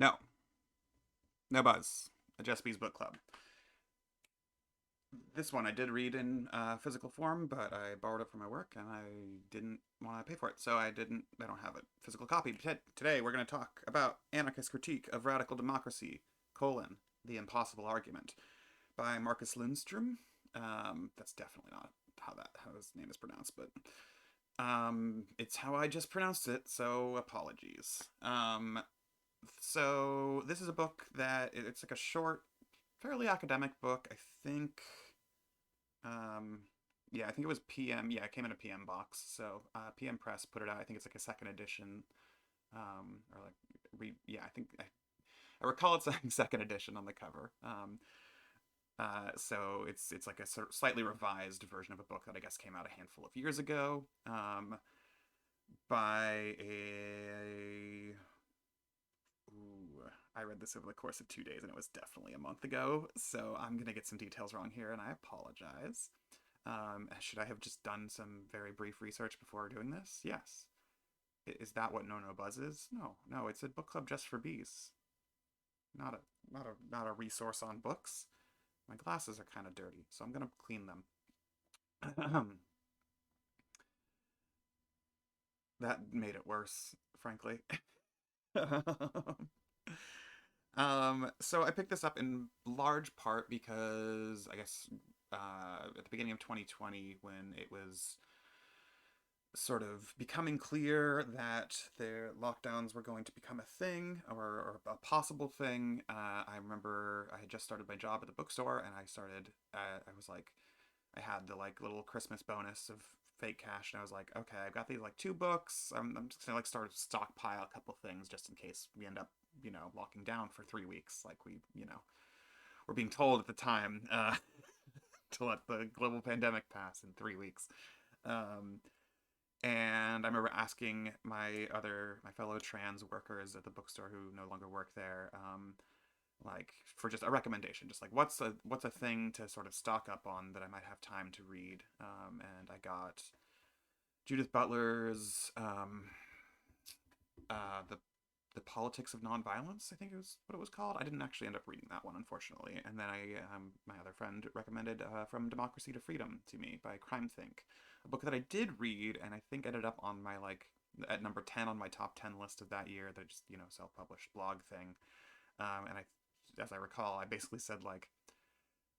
No, no buzz. A Just Bees book club. This one I did read in physical form, but I borrowed it from my work and I didn't want to pay for it, so I didn't. I don't have a physical copy. Today we're going to talk about Anarchist Critique of Radical Democracy: The Impossible Argument by Markus Lundström. That's definitely not how his name is pronounced, but it's how I just pronounced it. So apologies. So this is a book that it's like a short, fairly academic book. I think, um, yeah, I think it was PM. Yeah, it came in a PM box. So PM Press put it out. I think it's like a second edition, or like yeah, I recall it's saying second edition on the cover. So it's like a sort of slightly revised version of a book that I guess came out a handful of years ago, by a Ooh, I read this over the course of 2 days and it was definitely a month ago, so I'm going to get some details wrong here and I apologize. Should I have just done some very brief research before doing this? Yes. Is that what No No Buzz is? No, no, it's a book club just for bees. Not a resource on books. My glasses are kind of dirty, so I'm gonna clean them. That made it worse, frankly. So I picked this up in large part because I guess at the beginning of 2020, when it was sort of becoming clear that the lockdowns were going to become a thing or a possible thing, I remember I had just started my job at the bookstore and I was like, I had the like little Christmas bonus of fake cash, and I was like, okay, I've got these like two books. I'm just gonna like start to stockpile a couple things just in case we end up, locking down for 3 weeks, like we were being told at the time, to let the global pandemic pass in 3 weeks. Um, and I remember asking my fellow trans workers at the bookstore who no longer work there, like for just a recommendation, just like what's a thing to sort of stock up on that I might have time to read. And I got Judith Butler's the Politics of Nonviolence, I think it was what it was called. I didn't actually end up reading that one, unfortunately. And then my other friend recommended From Democracy to Freedom to me by Crime Think, a book that I did read, and I think ended up on my like at number 10 on my top 10 list of that year. That just self-published blog thing. And as I recall, I basically said like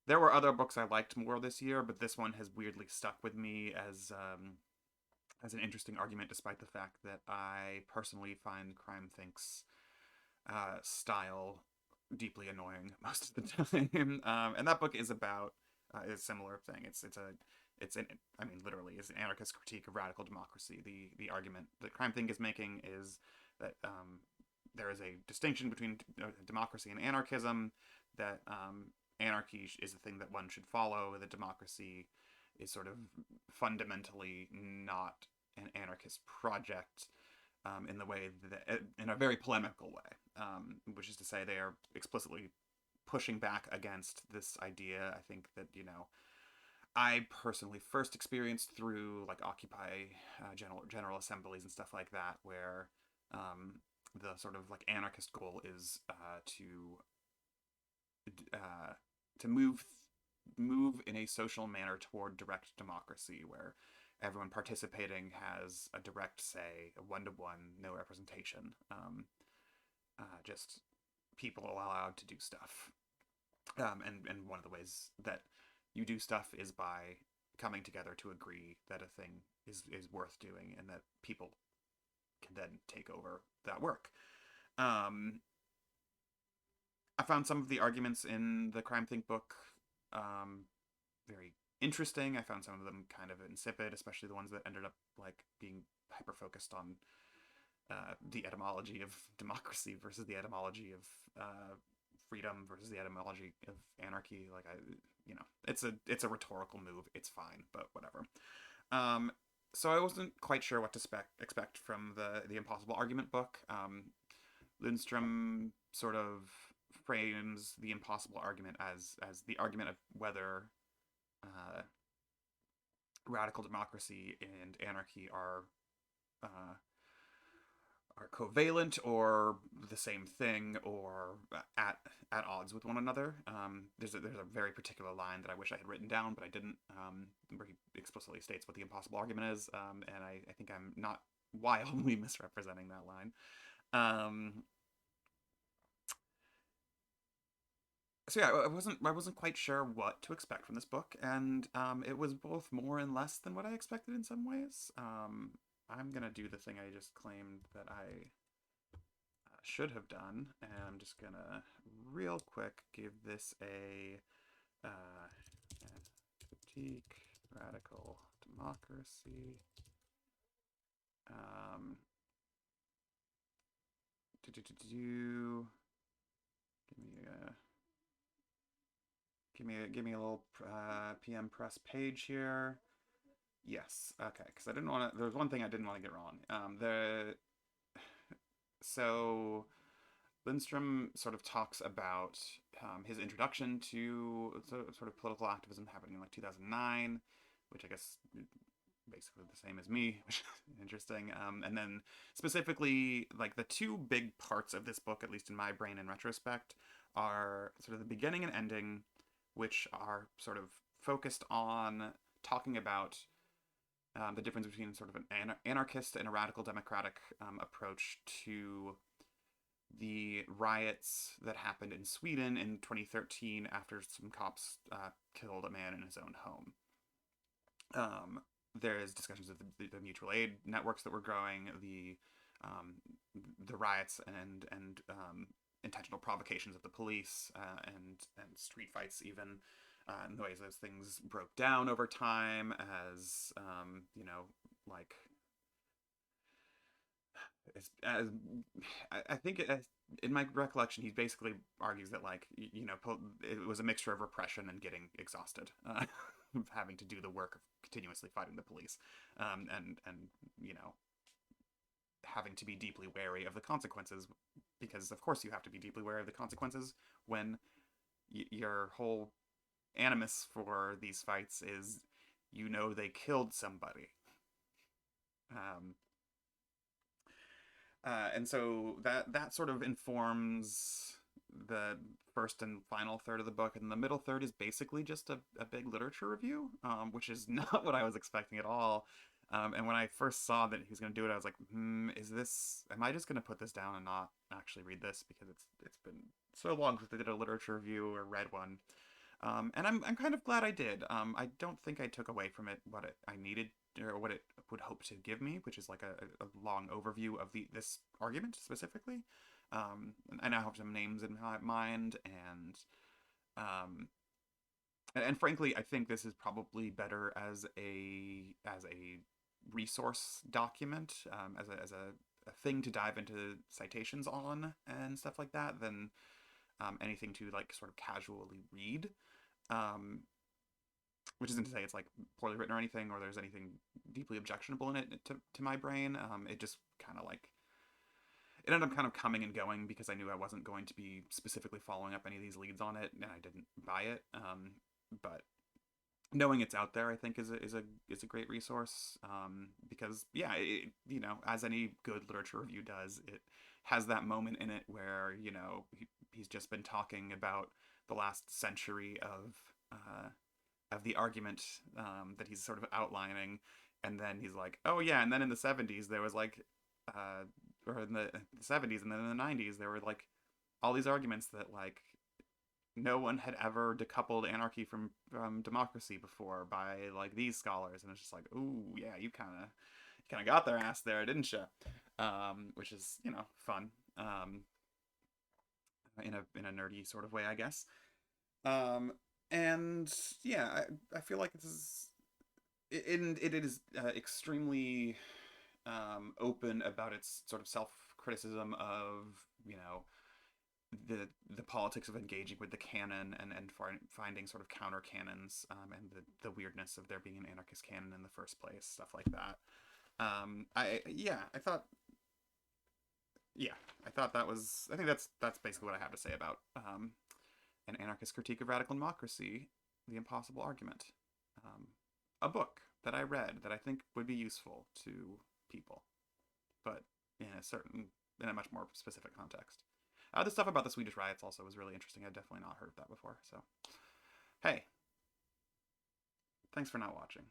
there were other books I liked more this year, but this one has weirdly stuck with me as an interesting argument, despite the fact that I personally find Crime Think's style deeply annoying most of the time. And that book is about a similar thing. I mean, literally, it's an anarchist critique of radical democracy. The argument that Crime Think is making is that there is a distinction between democracy and anarchism. That anarchy is the thing that one should follow. That democracy is sort of fundamentally not an anarchist project, in the way that, in a very polemical way, which is to say, they are explicitly pushing back against this idea. I think that I personally first experienced through like Occupy, general assemblies and stuff like that, where the sort of like anarchist goal is to move in a social manner toward direct democracy, where everyone participating has a direct say, a one-to-one, no representation, just people allowed to do stuff. And one of the ways that you do stuff is by coming together to agree that a thing is worth doing and that people can then take over that work. Um, I found some of the arguments in the Crime Think book very interesting. I found some of them kind of insipid, especially the ones that ended up like being hyper focused on the etymology of democracy versus the etymology of freedom versus the etymology of anarchy. Like it's a rhetorical move. It's fine, but whatever. Um, so I wasn't quite sure what to expect from the Impossible Argument book. Lindstrom sort of frames the impossible argument as the argument of whether uh, radical democracy and anarchy uh, are covalent or the same thing or at odds with one another. There's a very particular line that I wish I had written down, but I didn't, where he explicitly states what the impossible argument is, and I think I'm not wildly misrepresenting that line. Um, so yeah, I wasn't quite sure what to expect from this book, and it was both more and less than what I expected in some ways. I'm gonna do the thing I just claimed that I should have done, and I'm just gonna real quick give this a critique radical democracy. Um, do, do, do, do. Give me a give me a little PM press page here. Yes, okay, because I didn't want to. There's one thing I didn't want to get wrong. The so Lindström sort of talks about his introduction to sort of political activism happening in like 2009, which I guess basically the same as me, which is interesting. And then specifically, like the two big parts of this book, at least in my brain in retrospect, are sort of the beginning and ending, which are sort of focused on talking about the difference between sort of an anarchist and a radical democratic approach to the riots that happened in Sweden in 2013 after some cops killed a man in his own home. There's discussions of the mutual aid networks that were growing, the riots and intentional provocations of the police and street fights even, and the ways those things broke down over time as like as I think in my recollection, he basically argues that like it was a mixture of repression and getting exhausted, having to do the work of continuously fighting the police, and having to be deeply wary of the consequences, because of course you have to be deeply wary of the consequences when your whole animus for these fights is they killed somebody. Um, and so that sort of informs the first and final third of the book, and the middle third is basically just a big literature review, which is not what I was expecting at all. And when I first saw that he was going to do it, I was like, am I just going to put this down and not actually read this, because it's been so long since I did a literature review or read one. And I'm kind of glad I did. I don't think I took away from it what I needed, or what it would hope to give me, which is like a long overview of this argument specifically. I now have some names in my mind, um, and frankly, I think this is probably better as a resource document, as a thing to dive into citations on and stuff like that, than anything to like sort of casually read. Um, which isn't to say it's like poorly written or anything, or there's anything deeply objectionable in it to my brain. It just kind of like it ended up kind of coming and going because I knew I wasn't going to be specifically following up any of these leads on it, and I didn't buy it. But knowing it's out there, I think is a great resource, because yeah, as any good literature review does, it has that moment in it where he's just been talking about the last century of the argument that he's sort of outlining, and then he's like, oh yeah, and then in the 70s there was like or in the 70s, and then in the 90s there were like all these arguments that like no one had ever decoupled anarchy from democracy before by like these scholars, and it's just like, ooh yeah, you kind of got their ass there, didn't you? Which is fun, in a nerdy sort of way, I guess. um and yeah, I feel like this is it is extremely open about its sort of self criticism of you know the politics of engaging with the canon, and finding sort of counter canons, and the weirdness of there being an anarchist canon in the first place, stuff like that. I thought that was, I think that's basically what I have to say about an anarchist critique of radical democracy, the impossible argument, a book that I read that I think would be useful to people, but in a certain in a much more specific context. The stuff about the Swedish riots also was really interesting. I'd definitely not heard that before. So, hey, thanks for not watching.